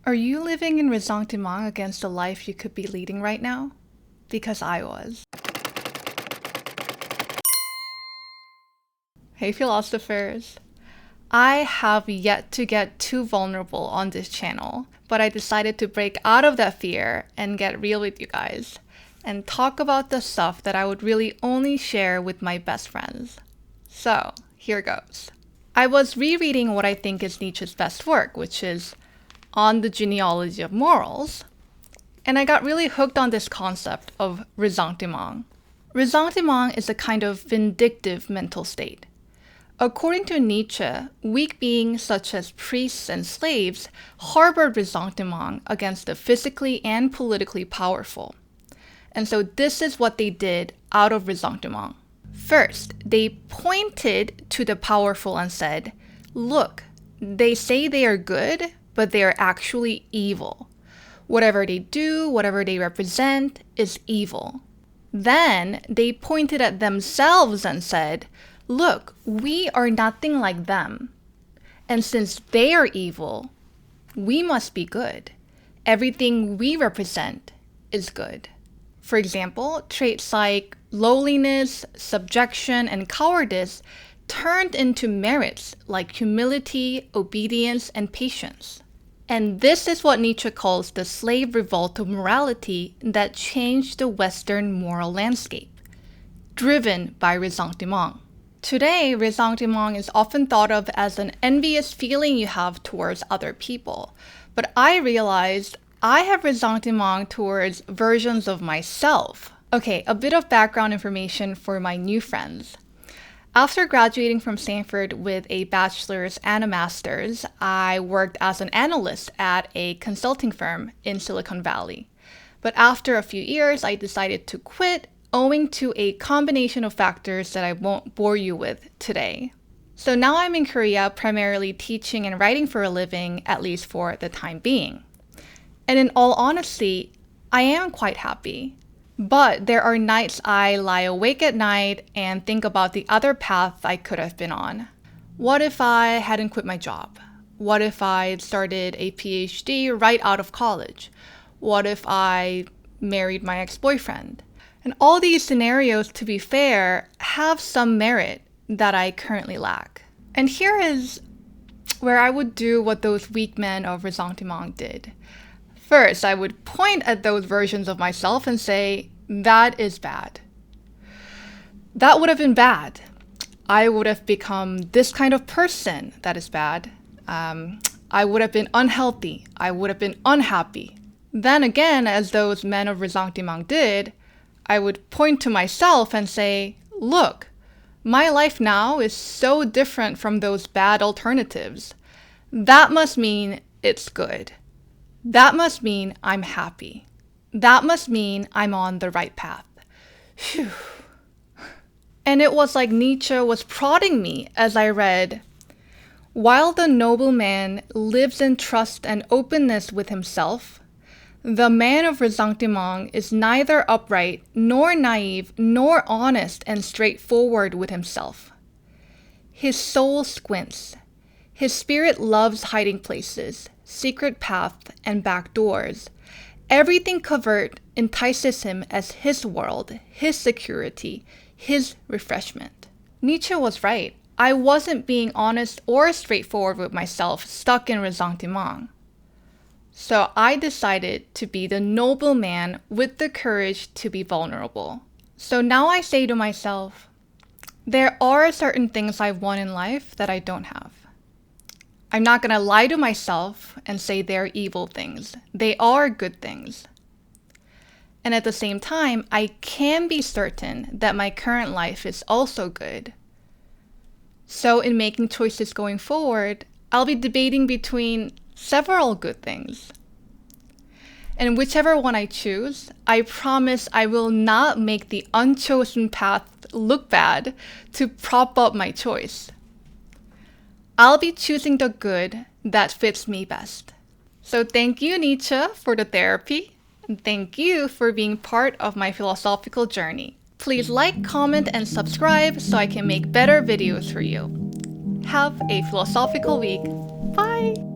Are you living in ressentiment against the life you could be leading right now? Because I was. Hey philosophers. I have yet to get too vulnerable on this channel, but I decided to break out of that fear and get real with you guys and talk about the stuff that I would really only share with my best friends. So, here goes. I was rereading what I think is Nietzsche's best work, which is On the Genealogy of Morals, and I got really hooked on this concept of ressentiment. Ressentiment is a kind of vindictive mental state. According to Nietzsche, weak beings such as priests and slaves harbored ressentiment against the physically and politically powerful. And so this is what they did out of ressentiment. First, they pointed to the powerful and said, "Look, they say they are good, but they are actually evil. Whatever they do, whatever they represent, is evil." Then they pointed at themselves and said, "Look, we are nothing like them. And since they are evil, we must be good. Everything we represent is good." For example, traits like lowliness, subjection, and cowardice turned into merits like humility, obedience, and patience. And this is what Nietzsche calls the slave revolt of morality that changed the Western moral landscape, driven by ressentiment. Today, ressentiment is often thought of as an envious feeling you have towards other people. But I realized I have ressentiment towards versions of myself. Okay, a bit of background information for my new friends. After graduating from Stanford with a bachelor's and a master's, I worked as an analyst at a consulting firm in Silicon Valley. But after a few years, I decided to quit, owing to a combination of factors that I won't bore you with today. So now I'm in Korea, primarily teaching and writing for a living, at least for the time being. And in all honesty, I am quite happy. But there are nights I lie awake at night and think about the other path I could have been on. What if I hadn't quit my job? What if I started a PhD right out of college? What if I married my ex-boyfriend? And all these scenarios, to be fair, have some merit that I currently lack. And here is where I would do what those weak men of ressentiment did. First, I would point at those versions of myself and say, that is bad. That would have been bad. I would have become this kind of person. That is bad. I would have been unhealthy. I would have been unhappy. Then again, as those men of ressentiment did, I would point to myself and say, look, my life now is so different from those bad alternatives. That must mean it's good. That must mean I'm happy. That must mean I'm on the right path. Phew. And it was like Nietzsche was prodding me as I read, "While the noble man lives in trust and openness with himself, the man of ressentiment is neither upright, nor naive, nor honest and straightforward with himself. His soul squints. His spirit loves hiding places, secret paths, and back doors. Everything covert entices him as his world, his security, his refreshment." Nietzsche was right. I wasn't being honest or straightforward with myself, stuck in ressentiment. So I decided to be the noble man with the courage to be vulnerable. So now I say to myself, there are certain things I want in life that I don't have. I'm not going to lie to myself and say they're evil things. They are good things. And at the same time, I can be certain that my current life is also good. So in making choices going forward, I'll be debating between several good things. And whichever one I choose, I promise I will not make the unchosen path look bad to prop up my choice. I'll be choosing the good that fits me best. So thank you, Nietzsche, for the therapy, and thank you for being part of my philosophical journey. Please like, comment, and subscribe so I can make better videos for you. Have a philosophical week. Bye!